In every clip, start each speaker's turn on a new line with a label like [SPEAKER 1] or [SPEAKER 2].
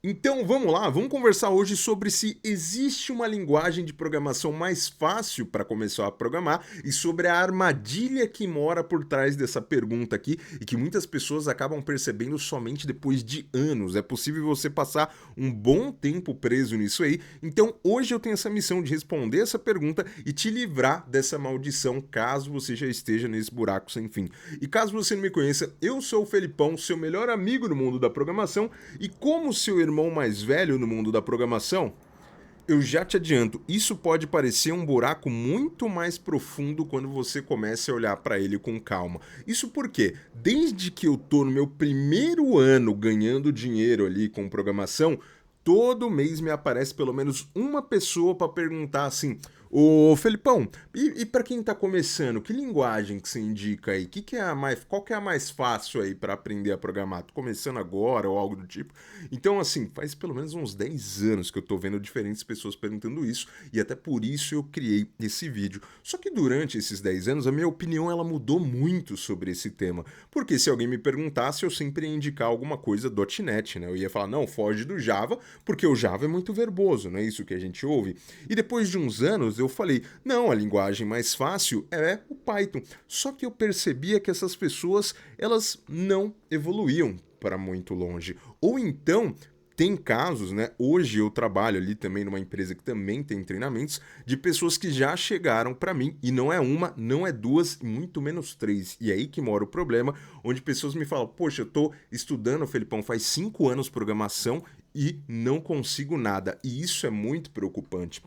[SPEAKER 1] Então vamos lá, vamos conversar hoje sobre se existe uma linguagem de programação mais fácil para começar a programar e sobre a armadilha que mora por trás dessa pergunta aqui e que muitas pessoas acabam percebendo somente depois de anos. É possível você passar um bom tempo preso nisso aí. Então hoje eu tenho essa missão de responder essa pergunta e te livrar dessa maldição caso você já esteja nesse buraco sem fim. E caso você não me conheça, eu sou o Felipão, seu melhor amigo no mundo da programação e como seu irmão mais velho no mundo da programação, eu já te adianto, isso pode parecer um buraco muito mais profundo quando você começa a olhar para ele com calma. Isso porque, desde que eu tô no meu primeiro ano ganhando dinheiro ali com programação, todo mês me aparece pelo menos uma pessoa para perguntar assim: Ô Felipão, e para quem tá começando, que linguagem que você indica aí? Qual que é a mais fácil aí para aprender a programar? Tô começando agora ou algo do tipo? Então, assim, faz pelo menos uns 10 anos que eu tô vendo diferentes pessoas perguntando isso e até por isso eu criei esse vídeo. Só que durante esses 10 anos a minha opinião ela mudou muito sobre esse tema. Porque se alguém me perguntasse, eu sempre ia indicar alguma coisa .NET, né? Eu ia falar, não, foge do Java, porque o Java é muito verboso, não é isso que a gente ouve? E depois de uns anos eu falei, não, a linguagem mais fácil é o Python. Só que eu percebia que essas pessoas, elas não evoluíam para muito longe. Ou então, tem casos, né? Hoje eu trabalho ali também numa empresa que também tem treinamentos de pessoas que já chegaram para mim e não é uma, não é duas, muito menos três. E é aí que mora o problema, onde pessoas me falam: poxa, eu tô estudando, Felipão, faz 5 anos programação e não consigo nada. E isso é muito preocupante.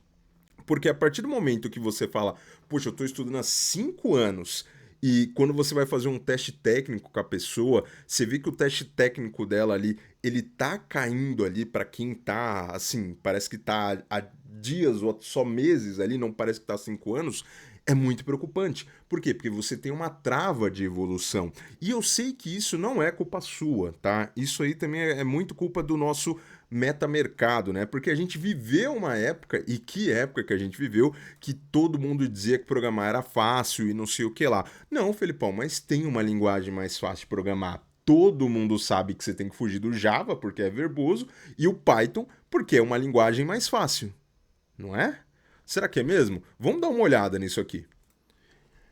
[SPEAKER 1] Porque a partir do momento que você fala, poxa, eu estou estudando há 5 anos, e quando você vai fazer um teste técnico com a pessoa, você vê que o teste técnico dela ali, ele tá caindo ali para quem tá, assim, parece que tá há dias ou só meses ali, não parece que tá há 5 anos, é muito preocupante. Por quê? Porque você tem uma trava de evolução. E eu sei que isso não é culpa sua, tá? Isso aí também é muito culpa do nosso metamercado, né? Porque a gente viveu uma época, e que época que a gente viveu, que todo mundo dizia que programar era fácil e não sei o que lá. Não, Felipão, mas tem uma linguagem mais fácil de programar. Todo mundo sabe que você tem que fugir do Java, porque é verboso, e o Python, porque é uma linguagem mais fácil, não é? Será que é mesmo? Vamos dar uma olhada nisso aqui.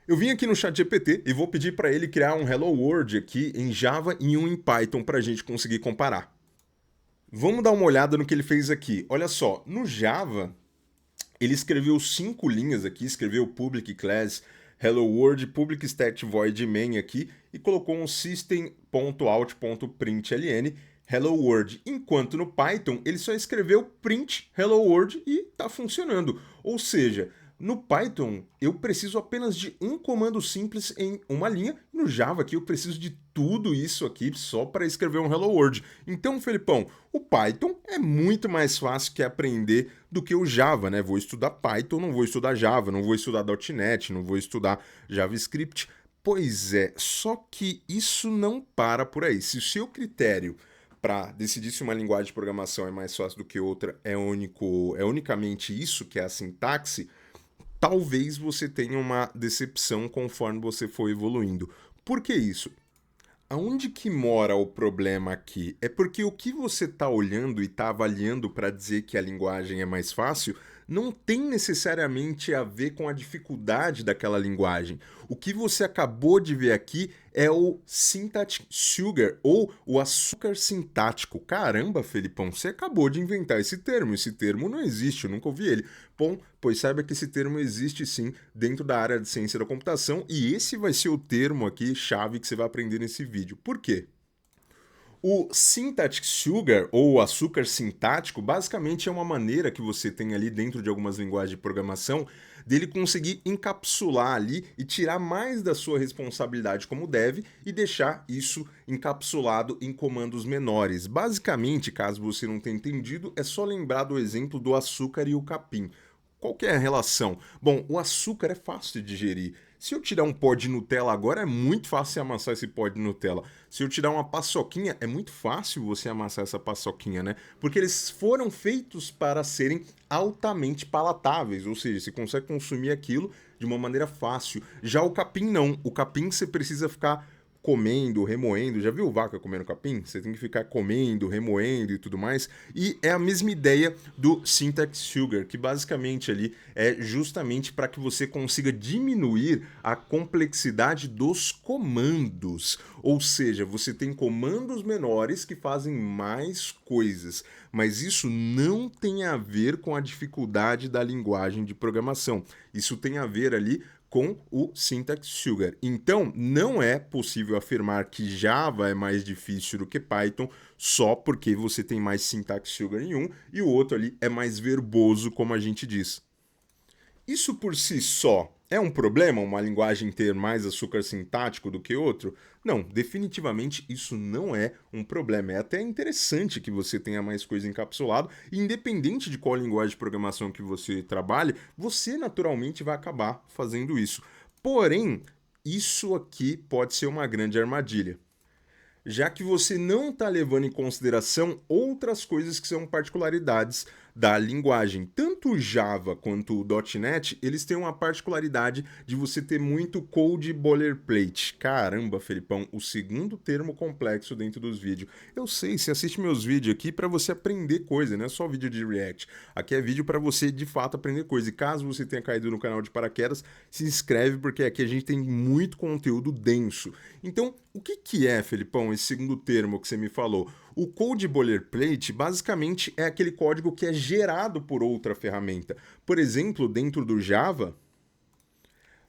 [SPEAKER 1] Eu vim aqui no ChatGPT e vou pedir para ele criar um Hello World aqui em Java e um em Python para a gente conseguir comparar. Vamos dar uma olhada no que ele fez aqui. Olha só, no Java, ele escreveu 5 linhas aqui, escreveu public class hello world public stat void main aqui e colocou um system.out.println hello world. Enquanto no Python ele só escreveu print hello world e está funcionando. Ou seja, no Python eu preciso apenas de um comando simples em uma linha. No Java aqui eu preciso de tudo isso aqui só para escrever um Hello World. Então, Felipão, o Python é muito mais fácil que aprender do que o Java, né? Vou estudar Python, não vou estudar Java, não vou estudar .NET, não vou estudar JavaScript. Pois é, só que isso não para por aí. Se o seu critério para decidir se uma linguagem de programação é mais fácil do que outra é unicamente isso, que é a sintaxe, talvez você tenha uma decepção conforme você for evoluindo. Por que isso? Aonde que mora o problema aqui? É porque o que você está olhando e está avaliando para dizer que a linguagem é mais fácil não tem necessariamente a ver com a dificuldade daquela linguagem. O que você acabou de ver aqui é o syntactic sugar, ou o açúcar sintático. Caramba, Felipão, você acabou de inventar esse termo. Esse termo não existe, eu nunca ouvi ele. Bom, pois saiba que esse termo existe sim dentro da área de ciência da computação e esse vai ser o termo aqui, chave, que você vai aprender nesse vídeo. Por quê? O syntactic sugar, ou açúcar sintático, basicamente é uma maneira que você tem ali dentro de algumas linguagens de programação dele conseguir encapsular ali e tirar mais da sua responsabilidade como deve e deixar isso encapsulado em comandos menores. Basicamente, caso você não tenha entendido, é só lembrar do exemplo do açúcar e o capim. Qual que é a relação? Bom, o açúcar é fácil de digerir. Se eu tirar um pó de Nutella agora, é muito fácil amassar esse pó de Nutella. Se eu tirar uma paçoquinha, é muito fácil você amassar essa paçoquinha, né? Porque eles foram feitos para serem altamente palatáveis, ou seja, você consegue consumir aquilo de uma maneira fácil. Já o capim não. O capim você precisa ficar comendo, remoendo. Já viu vaca comendo capim? Você tem que ficar comendo, remoendo e tudo mais. E é a mesma ideia do Syntax Sugar, que basicamente ali é justamente para que você consiga diminuir a complexidade dos comandos. Ou seja, você tem comandos menores que fazem mais coisas, mas isso não tem a ver com a dificuldade da linguagem de programação. Isso tem a ver ali com o Syntax Sugar. Então, não é possível afirmar que Java é mais difícil do que Python só porque você tem mais Syntax Sugar em um e o outro ali é mais verboso, como a gente diz. Isso por si só é um problema, uma linguagem ter mais açúcar sintático do que outro? Não, definitivamente isso não é um problema. É até interessante que você tenha mais coisa encapsulado, e independente de qual linguagem de programação que você trabalhe, você naturalmente vai acabar fazendo isso. Porém, isso aqui pode ser uma grande armadilha, já que você não está levando em consideração outras coisas que são particularidades da linguagem. Tanto o Java quanto o .NET, eles têm uma particularidade de você ter muito code boilerplate. Caramba, Felipão, o segundo termo complexo dentro dos vídeos. Eu sei, você assiste meus vídeos aqui para você aprender coisa, não é só vídeo de React. Aqui é vídeo para você, de fato, aprender coisa. E caso você tenha caído no canal de paraquedas, se inscreve, porque aqui a gente tem muito conteúdo denso. Então, o que é, Felipão, esse segundo termo que você me falou? O code boilerplate basicamente é aquele código que é gerado por outra ferramenta. Por exemplo, dentro do Java,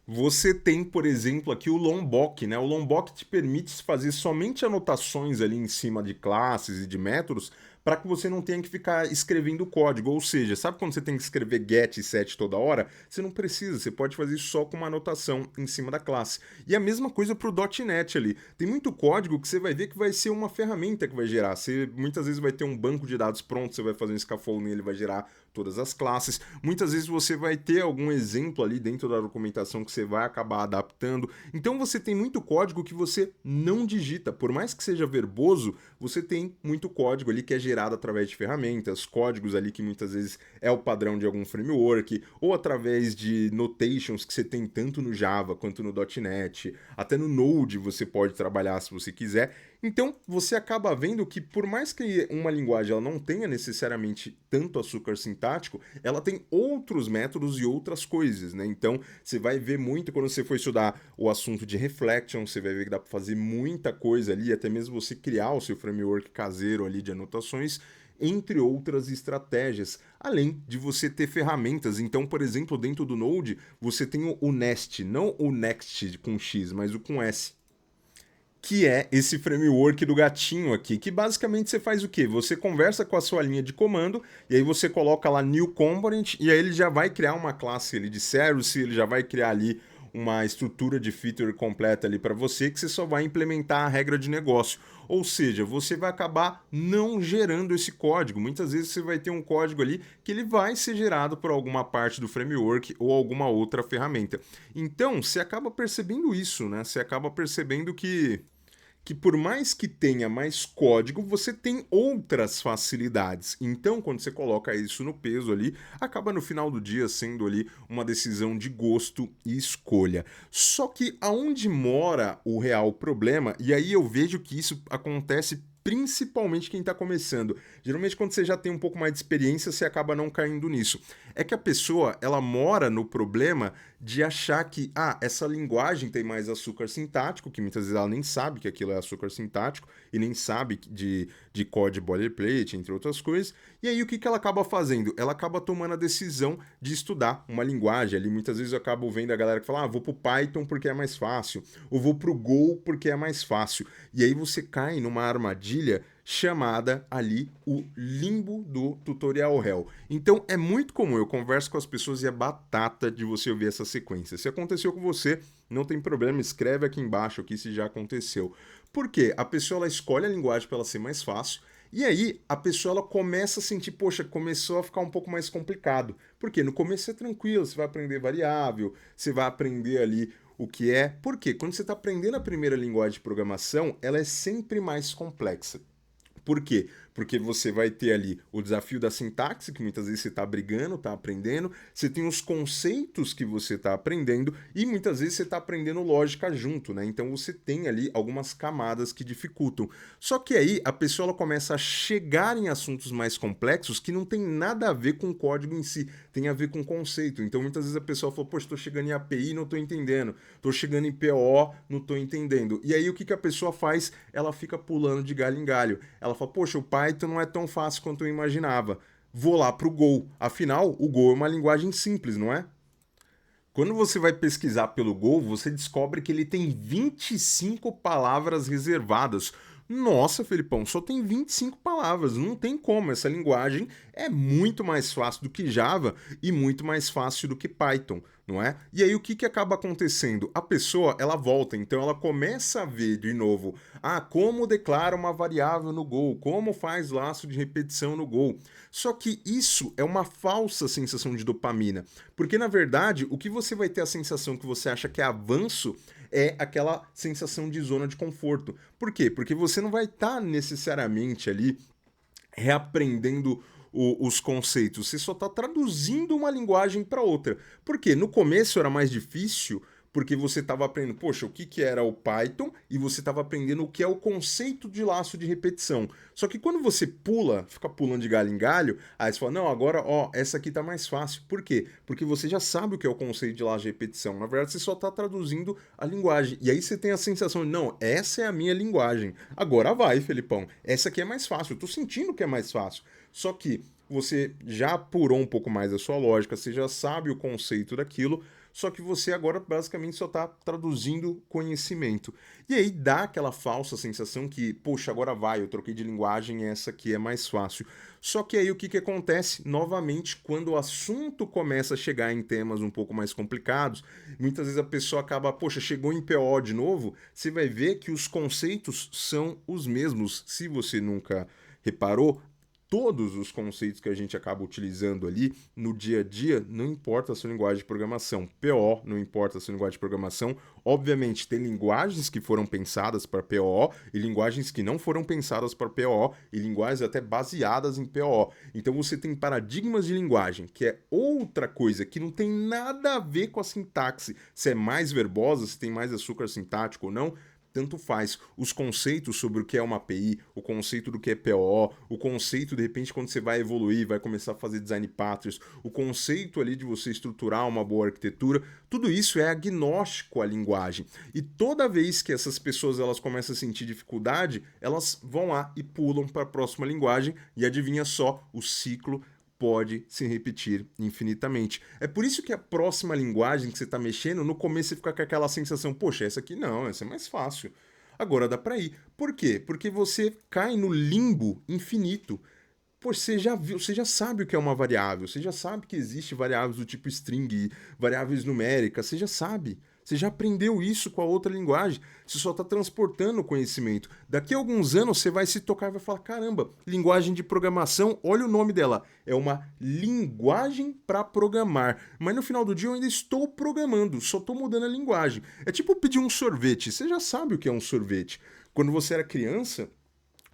[SPEAKER 1] você tem, por exemplo, aqui o Lombok, né? O Lombok te permite fazer somente anotações ali em cima de classes e de métodos para que você não tenha que ficar escrevendo código. Ou seja, sabe quando você tem que escrever get e set toda hora? Você não precisa, você pode fazer isso só com uma anotação em cima da classe. E a mesma coisa para o .NET ali. Tem muito código que você vai ver que vai ser uma ferramenta que vai gerar. Você muitas vezes vai ter um banco de dados pronto, você vai fazer um scaffolding, ele vai gerar todas as classes. Muitas vezes você vai ter algum exemplo ali dentro da documentação que você vai acabar adaptando. Então você tem muito código que você não digita. Por mais que seja verboso, você tem muito código ali que é gerado através de ferramentas, códigos ali que muitas vezes é o padrão de algum framework, ou através de notations que você tem tanto no Java quanto no .NET, até no Node você pode trabalhar se você quiser. Então, você acaba vendo que por mais que uma linguagem ela não tenha necessariamente tanto açúcar sintático, ela tem outros métodos e outras coisas, né? Então, você vai ver muito quando você for estudar o assunto de reflection, você vai ver que dá para fazer muita coisa ali, até mesmo você criar o seu framework caseiro ali de anotações, entre outras estratégias, além de você ter ferramentas. Então, por exemplo, dentro do Node, você tem o Nest, não o Next com X, mas o com S, que é esse framework do gatinho aqui, que basicamente você faz o quê? Você conversa com a sua linha de comando, e aí você coloca lá new component, e aí ele já vai criar uma classe ali de service, ele já vai criar ali uma estrutura de feature completa ali para você, que você só vai implementar a regra de negócio. Ou seja, você vai acabar não gerando esse código. Muitas vezes você vai ter um código ali que ele vai ser gerado por alguma parte do framework ou alguma outra ferramenta. Então, você acaba percebendo isso, né? Você acaba percebendo que por mais que tenha mais código, você tem outras facilidades. Então, quando você coloca isso no peso ali, acaba no final do dia sendo ali uma decisão de gosto e escolha. Só que aonde mora o real problema, e aí eu vejo que isso acontece principalmente quem está começando. Geralmente quando você já tem um pouco mais de experiência, você acaba não caindo nisso. É que a pessoa, ela mora no problema de achar que, essa linguagem tem mais açúcar sintático, que muitas vezes ela nem sabe que aquilo é açúcar sintático, e nem sabe de código boilerplate, entre outras coisas. E aí o que ela acaba fazendo? Ela acaba tomando a decisão de estudar uma linguagem. Ali muitas vezes eu acabo vendo a galera que fala, vou pro Python porque é mais fácil, ou vou pro Go porque é mais fácil. E aí você cai numa armadilha chamada ali o limbo do tutorial hell. Então é muito comum, eu converso com as pessoas e é batata de você ouvir essa sequência. Se aconteceu com você, não tem problema, escreve aqui embaixo aqui se já aconteceu. Por quê? A pessoa ela escolhe a linguagem para ela ser mais fácil, e aí a pessoa ela começa a sentir, poxa, começou a ficar um pouco mais complicado. Porque no começo é tranquilo, você vai aprender variável, você vai aprender ali o que é. Por quê? Quando você está aprendendo a primeira linguagem de programação, ela é sempre mais complexa. Por quê? porque você vai ter ali o desafio da sintaxe, que muitas vezes você está brigando, está aprendendo, você tem os conceitos que você está aprendendo e muitas vezes você está aprendendo lógica junto, né? Então você tem ali algumas camadas que dificultam. Só que aí a pessoa ela começa a chegar em assuntos mais complexos que não tem nada a ver com o código em si, tem a ver com o conceito. Então muitas vezes a pessoa fala, poxa, estou chegando em API e não estou entendendo, estou chegando em PO, não estou entendendo. E aí o que, que a pessoa faz? Ela fica pulando de galho em galho. Ela fala, poxa, o Python não é tão fácil quanto eu imaginava. Vou lá para o Go. Afinal, o Go é uma linguagem simples, não é? Quando você vai pesquisar pelo Go, você descobre que ele tem 25 palavras reservadas. Nossa, Felipão, só tem 25 palavras, não tem como. Essa linguagem é muito mais fácil do que Java e muito mais fácil do que Python, não é? E aí o que, que acaba acontecendo? A pessoa, ela volta, então ela começa a ver de novo, como declara uma variável no Go, como faz laço de repetição no Go. Só que isso é uma falsa sensação de dopamina, porque na verdade, o que você vai ter a sensação que você acha que é avanço é aquela sensação de zona de conforto. Por quê? Porque você não vai estar necessariamente ali reaprendendo os conceitos, você só está traduzindo uma linguagem para outra. Por quê? No começo era mais difícil porque você estava aprendendo, poxa, o que, que era o Python e você estava aprendendo o que é o conceito de laço de repetição. Só que quando você pula, fica pulando de galho em galho, aí você fala, não, agora, ó, essa aqui tá mais fácil. Por quê? Porque você já sabe o que é o conceito de laço de repetição. Na verdade, você só está traduzindo a linguagem. E aí você tem a sensação de, não, essa é a minha linguagem. Agora vai, Felipão, essa aqui é mais fácil. Eu tô sentindo que é mais fácil. Só que você já apurou um pouco mais a sua lógica, você já sabe o conceito daquilo, só que você agora basicamente só está traduzindo conhecimento. E aí dá aquela falsa sensação que, poxa, agora vai, eu troquei de linguagem, essa aqui é mais fácil. Só que aí o que, que acontece? Novamente, quando o assunto começa a chegar em temas um pouco mais complicados, muitas vezes a pessoa acaba, poxa, chegou em PO de novo, você vai ver que os conceitos são os mesmos. Se você nunca reparou, todos os conceitos que a gente acaba utilizando ali no dia a dia, não importa a sua linguagem de programação. PO, não importa a sua linguagem de programação. Obviamente, tem linguagens que foram pensadas para PO e linguagens que não foram pensadas para PO e linguagens até baseadas em PO. Então você tem paradigmas de linguagem, que é outra coisa que não tem nada a ver com a sintaxe. Se é mais verbosa, se tem mais açúcar sintático ou não, tanto faz. Os conceitos sobre o que é uma API, o conceito do que é PO, o conceito, de repente, quando você vai evoluir, vai começar a fazer design patterns, o conceito ali de você estruturar uma boa arquitetura, tudo isso é agnóstico à linguagem. E toda vez que essas pessoas elas começam a sentir dificuldade, elas vão lá e pulam para a próxima linguagem e adivinha só, o ciclo pode se repetir infinitamente. É por isso que a próxima linguagem que você está mexendo, no começo você fica com aquela sensação, poxa, essa aqui não, essa é mais fácil. Agora dá para ir. Por quê? Porque você cai no limbo infinito. Pô, você já viu, você já sabe o que é uma variável, você já sabe que existe variáveis do tipo string, variáveis numéricas, você já sabe. Você já aprendeu isso com a outra linguagem. Você só está transportando o conhecimento. Daqui a alguns anos você vai se tocar e vai falar: caramba, linguagem de programação, olha o nome dela. É uma linguagem para programar. Mas no final do dia eu ainda estou programando, só estou mudando a linguagem. É tipo pedir um sorvete. Você já sabe o que é um sorvete. Quando você era criança,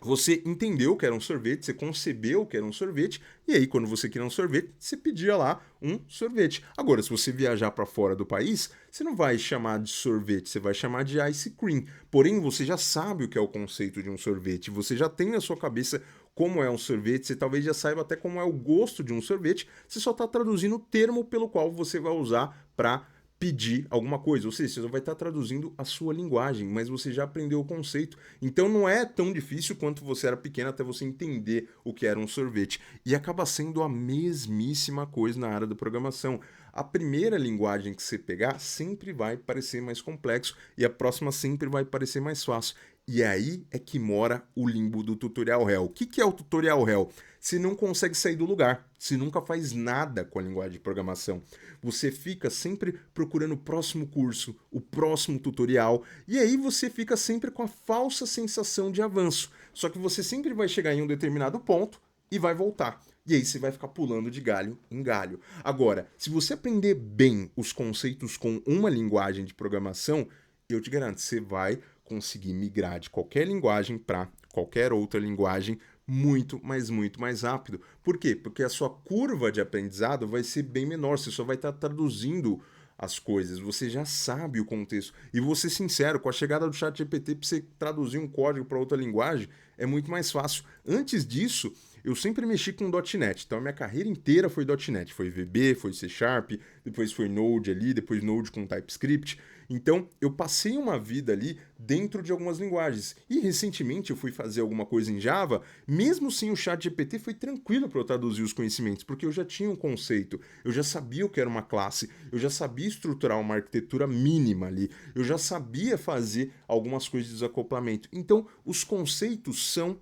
[SPEAKER 1] você entendeu que era um sorvete, você concebeu que era um sorvete, e aí quando você queria um sorvete, você pedia lá um sorvete. Agora, se você viajar para fora do país, você não vai chamar de sorvete, você vai chamar de ice cream. Porém, você já sabe o que é o conceito de um sorvete, você já tem na sua cabeça como é um sorvete, você talvez já saiba até como é o gosto de um sorvete, você só está traduzindo o termo pelo qual você vai usar para pedir alguma coisa, ou seja, você vai estar traduzindo a sua linguagem, mas você já aprendeu o conceito. Então não é tão difícil quanto você era pequeno até você entender o que era um sorvete. E acaba sendo a mesmíssima coisa na área da programação. A primeira linguagem que você pegar sempre vai parecer mais complexo e a próxima sempre vai parecer mais fácil. E aí é que mora o limbo do tutorial hell. O que é o tutorial hell? Você não consegue sair do lugar, você nunca faz nada com a linguagem de programação. Você fica sempre procurando o próximo curso, o próximo tutorial, e aí você fica sempre com a falsa sensação de avanço. Só que você sempre vai chegar em um determinado ponto e vai voltar. E aí você vai ficar pulando de galho em galho. Agora, se você aprender bem os conceitos com uma linguagem de programação, eu te garanto, você vai conseguir migrar de qualquer linguagem para qualquer outra linguagem muito, mas muito mais rápido. Por quê? Porque a sua curva de aprendizado vai ser bem menor, você só vai estar traduzindo as coisas, você já sabe o contexto. E vou ser sincero, com a chegada do ChatGPT, para você traduzir um código para outra linguagem, é muito mais fácil. Antes disso, eu sempre mexi com .NET, então a minha carreira inteira foi .NET, foi VB, foi C Sharp, depois foi Node ali, depois Node com TypeScript. Então eu passei uma vida ali dentro de algumas linguagens. E recentemente eu fui fazer alguma coisa em Java, mesmo sem o ChatGPT foi tranquilo para eu traduzir os conhecimentos, porque eu já tinha um conceito, eu já sabia o que era uma classe, eu já sabia estruturar uma arquitetura mínima ali, eu já sabia fazer algumas coisas de desacoplamento. Então os conceitos são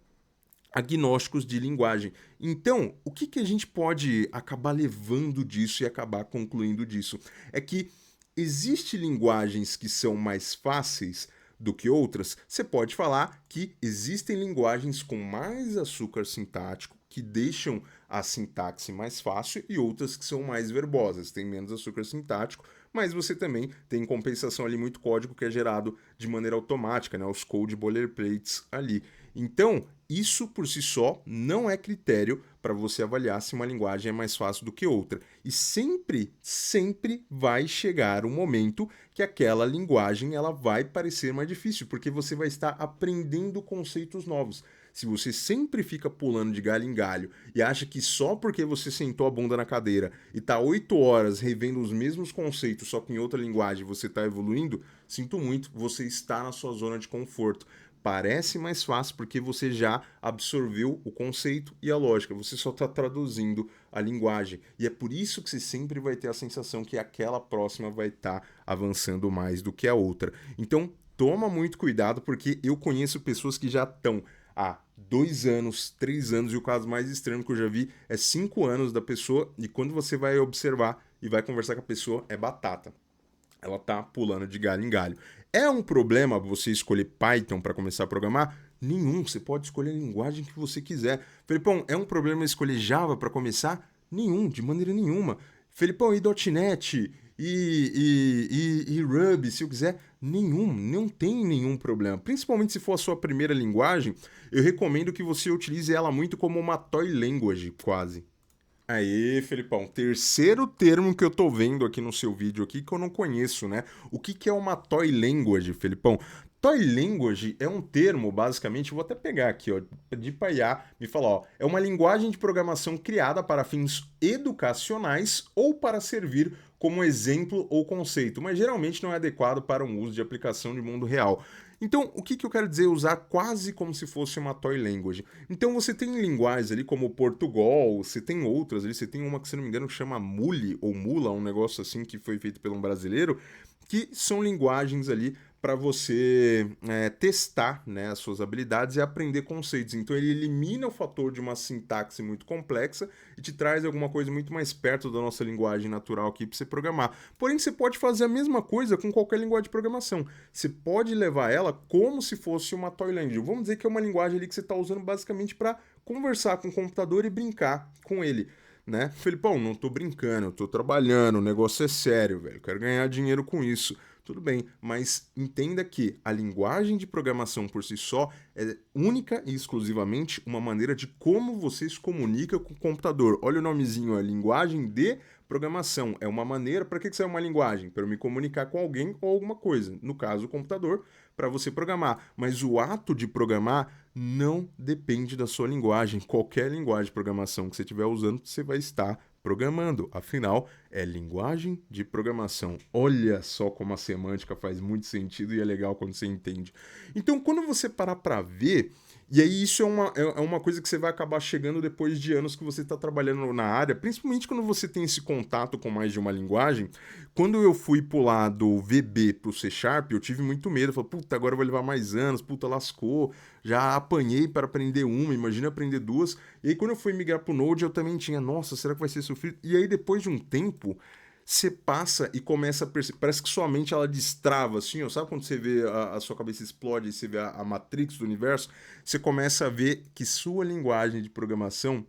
[SPEAKER 1] agnósticos de linguagem. Então, o que a gente pode acabar levando disso e acabar concluindo disso? É que existem linguagens que são mais fáceis do que outras. Você pode falar que existem linguagens com mais açúcar sintático que deixam a sintaxe mais fácil e outras que são mais verbosas, têm menos açúcar sintático, mas você também tem em compensação ali muito código que é gerado de maneira automática, né? Os code boilerplates ali. Então, isso por si só não é critério para você avaliar se uma linguagem é mais fácil do que outra. E sempre, sempre vai chegar um momento que aquela linguagem ela vai parecer mais difícil, porque você vai estar aprendendo conceitos novos. Se você sempre fica pulando de galho em galho e acha que só porque você sentou a bunda na cadeira e está 8 horas revendo os mesmos conceitos, só que em outra linguagem você está evoluindo, sinto muito, você está na sua zona de conforto. Parece mais fácil porque você já absorveu o conceito e a lógica, você só está traduzindo a linguagem. E é por isso que você sempre vai ter a sensação que aquela próxima vai estar avançando mais do que a outra. Então, toma muito cuidado porque eu conheço pessoas que já estão há 2 anos, 3 anos, e o caso mais extremo que eu já vi é 5 anos da pessoa, e quando você vai observar e vai conversar com a pessoa, é batata. Ela tá pulando de galho em galho. É um problema você escolher Python para começar a programar? Nenhum, você pode escolher a linguagem que você quiser. Felipão, é um problema escolher Java para começar? Nenhum, de maneira nenhuma. Felipão, e .NET? E Ruby, se eu quiser? Nenhum, não tem nenhum problema. Principalmente se for a sua primeira linguagem, eu recomendo que você utilize ela muito como uma toy language, quase. Aí, Felipão, terceiro termo que eu tô vendo aqui no seu vídeo aqui que eu não conheço, né? O que é uma toy language, Felipão? Toy language é um termo, basicamente, vou até pegar aqui, ó, de Paiá, me falar, ó, é uma linguagem de programação criada para fins educacionais ou para servir como exemplo ou conceito, mas geralmente não é adequado para um uso de aplicação de mundo real. Então, o que eu quero dizer? Usar quase como se fosse uma toy language. Então, você tem linguagens ali como Portugal, você tem outras ali, você tem uma que, se não me engano, chama Muli ou Mula, um negócio assim que foi feito por um brasileiro, que são linguagens ali para você testar, né, as suas habilidades e aprender conceitos. Então ele elimina o fator de uma sintaxe muito complexa e te traz alguma coisa muito mais perto da nossa linguagem natural aqui para você programar. Porém, você pode fazer a mesma coisa com qualquer linguagem de programação. Você pode levar ela como se fosse uma toy language. Vamos dizer que é uma linguagem ali que você está usando basicamente para conversar com o computador e brincar com ele. Né? Felipão, não tô brincando, eu tô trabalhando, o negócio é sério, velho, quero ganhar dinheiro com isso. Tudo bem, mas entenda que a linguagem de programação por si só é única e exclusivamente uma maneira de como você se comunica com o computador. Olha o nomezinho, a linguagem de programação. É uma maneira, para que isso é uma linguagem? Para eu me comunicar com alguém ou alguma coisa. No caso, o computador, para você programar. Mas o ato de programar não depende da sua linguagem. Qualquer linguagem de programação que você estiver usando, você vai estar programando. Afinal, é linguagem de programação. Olha só como a semântica faz muito sentido e é legal quando você entende. Então, quando você parar para ver, e aí isso é uma coisa que você vai acabar chegando depois de anos que você está trabalhando na área, principalmente quando você tem esse contato com mais de uma linguagem. Quando eu fui pular do VB pro C Sharp, eu tive muito medo. Eu falei, puta, agora eu vou levar mais anos, puta, lascou. Já apanhei para aprender uma, imagina aprender duas. E aí quando eu fui migrar pro Node, eu também tinha, nossa, será que vai ser sofrido? E aí depois de um tempo, você passa e começa a perceber, parece que sua mente ela destrava, assim, ó, sabe quando você vê a sua cabeça explode e você vê a matrix do universo? Você começa a ver que sua linguagem de programação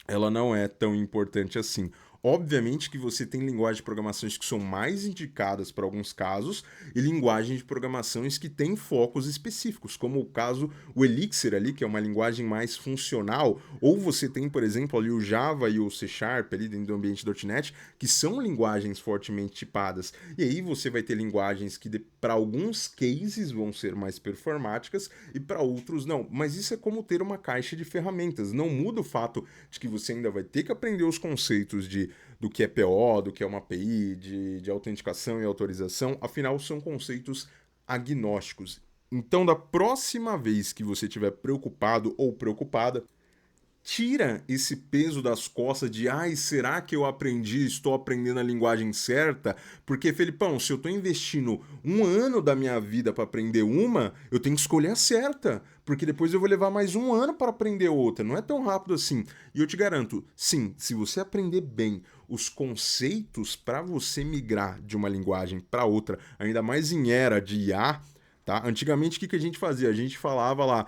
[SPEAKER 1] ela não é tão importante assim. Obviamente que você tem linguagens de programações que são mais indicadas para alguns casos e linguagens de programações que têm focos específicos, como o caso o Elixir ali, que é uma linguagem mais funcional, ou você tem, por exemplo, ali o Java e o C Sharp ali dentro do ambiente .NET, que são linguagens fortemente tipadas. E aí você vai ter linguagens que para alguns cases vão ser mais performáticas e para outros não. Mas isso é como ter uma caixa de ferramentas. Não muda o fato de que você ainda vai ter que aprender os conceitos do que é PO, do que é uma API, de autenticação e autorização. Afinal, são conceitos agnósticos. Então, da próxima vez que você estiver preocupado ou preocupada, tira esse peso das costas de ai, será que eu aprendi, estou aprendendo a linguagem certa? Porque, Felipão, se eu estou investindo um ano da minha vida para aprender uma, eu tenho que escolher a certa, porque depois eu vou levar mais um ano para aprender outra. Não é tão rápido assim. E eu te garanto, sim, se você aprender bem os conceitos para você migrar de uma linguagem para outra, ainda mais em era de IA, tá? Antigamente, o que a gente fazia? A gente falava lá,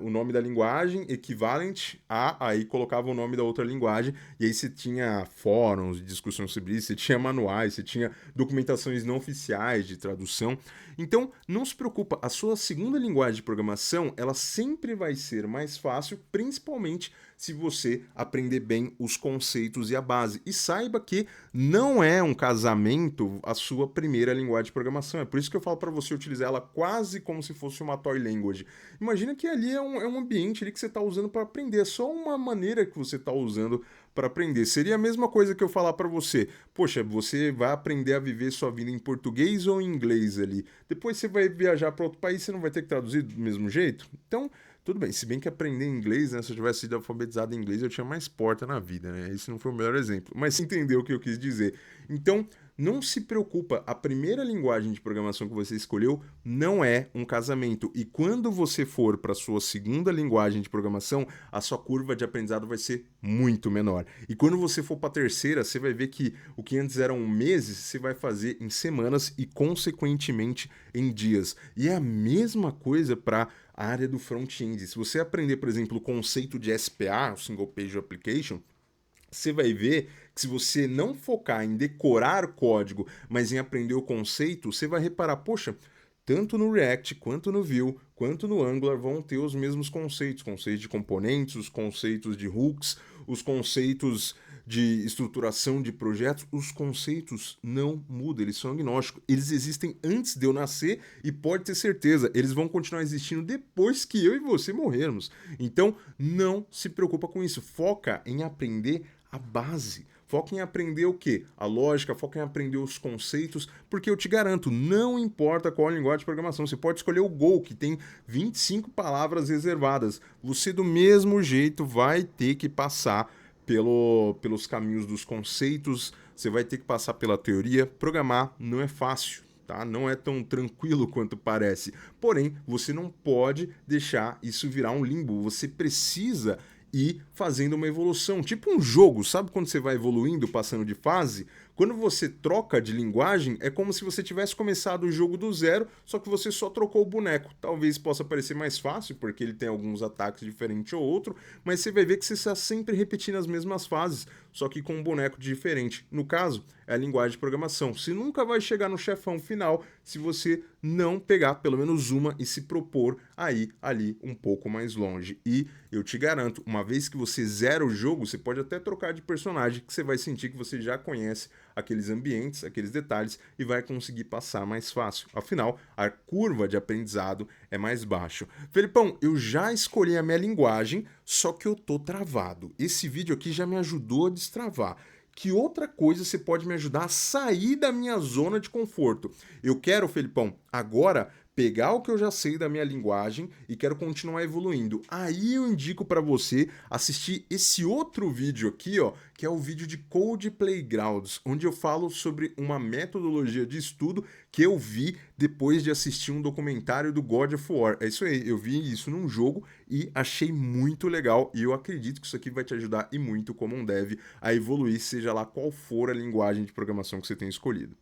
[SPEAKER 1] o nome da linguagem equivalente a, aí colocava o nome da outra linguagem, e aí você tinha fóruns, discussões sobre isso, você tinha manuais, você tinha documentações não oficiais de tradução. Então, não se preocupa, a sua segunda linguagem de programação, ela sempre vai ser mais fácil, principalmente se você aprender bem os conceitos e a base. E saiba que não é um casamento a sua primeira linguagem de programação. É por isso que eu falo para você utilizar ela quase como se fosse uma toy language. Imagina que ali é um ambiente ali que você está usando para aprender. É só uma maneira que você está usando para aprender. Seria a mesma coisa que eu falar para você. Poxa, você vai aprender a viver sua vida em português ou em inglês ali. Depois você vai viajar para outro país, você não vai ter que traduzir do mesmo jeito? Então, tudo bem, se bem que aprender inglês, né? Se eu tivesse sido alfabetizado em inglês, eu tinha mais porta na vida, né? Esse não foi o melhor exemplo. Mas você entendeu o que eu quis dizer. Então, não se preocupa, a primeira linguagem de programação que você escolheu não é um casamento. E quando você for para a sua segunda linguagem de programação, a sua curva de aprendizado vai ser muito menor. E quando você for para a terceira, você vai ver que o que antes eram meses, você vai fazer em semanas e, consequentemente, em dias. E é a mesma coisa para a área do front-end. Se você aprender, por exemplo, o conceito de SPA, o Single Page Application, você vai ver que se você não focar em decorar código, mas em aprender o conceito, você vai reparar, poxa, tanto no React, quanto no Vue, quanto no Angular vão ter os mesmos conceitos, conceitos de componentes, os conceitos de hooks, os conceitos de estruturação de projetos, os conceitos não mudam, eles são agnósticos. Eles existem antes de eu nascer e pode ter certeza, eles vão continuar existindo depois que eu e você morrermos. Então, não se preocupa com isso, foca em aprender a base. Foca em aprender o quê? A lógica, foca em aprender os conceitos, porque eu te garanto, não importa qual linguagem de programação, você pode escolher o Go, que tem 25 palavras reservadas. Você do mesmo jeito vai ter que passar pelos caminhos dos conceitos, você vai ter que passar pela teoria. Programar não é fácil. Tá? Não é tão tranquilo quanto parece. Porém, você não pode deixar isso virar um limbo. Você precisa ir fazendo uma evolução. Tipo um jogo, sabe quando você vai evoluindo, passando de fase? Quando você troca de linguagem, é como se você tivesse começado o jogo do zero, só que você só trocou o boneco. Talvez possa parecer mais fácil, porque ele tem alguns ataques diferentes ou outro, mas você vai ver que você está sempre repetindo as mesmas fases, só que com um boneco diferente. No caso, é a linguagem de programação. Você nunca vai chegar no chefão final se você não pegar pelo menos uma e se propor a ir ali um pouco mais longe. E eu te garanto, uma vez que você zera o jogo, você pode até trocar de personagem, que você vai sentir que você já conhece aqueles ambientes, aqueles detalhes e vai conseguir passar mais fácil. Afinal, a curva de aprendizado é mais baixa. Felipão, eu já escolhi a minha linguagem, só que eu tô travado. Esse vídeo aqui já me ajudou a destravar. Que outra coisa você pode me ajudar a sair da minha zona de conforto? Eu quero, Felipão, agora pegar o que eu já sei da minha linguagem e quero continuar evoluindo. Aí eu indico para você assistir esse outro vídeo aqui, ó, que é o vídeo de Code Playgrounds, onde eu falo sobre uma metodologia de estudo que eu vi depois de assistir um documentário do God of War. É isso aí, eu vi isso num jogo e achei muito legal e eu acredito que isso aqui vai te ajudar e muito como um dev a evoluir, seja lá qual for a linguagem de programação que você tenha escolhido.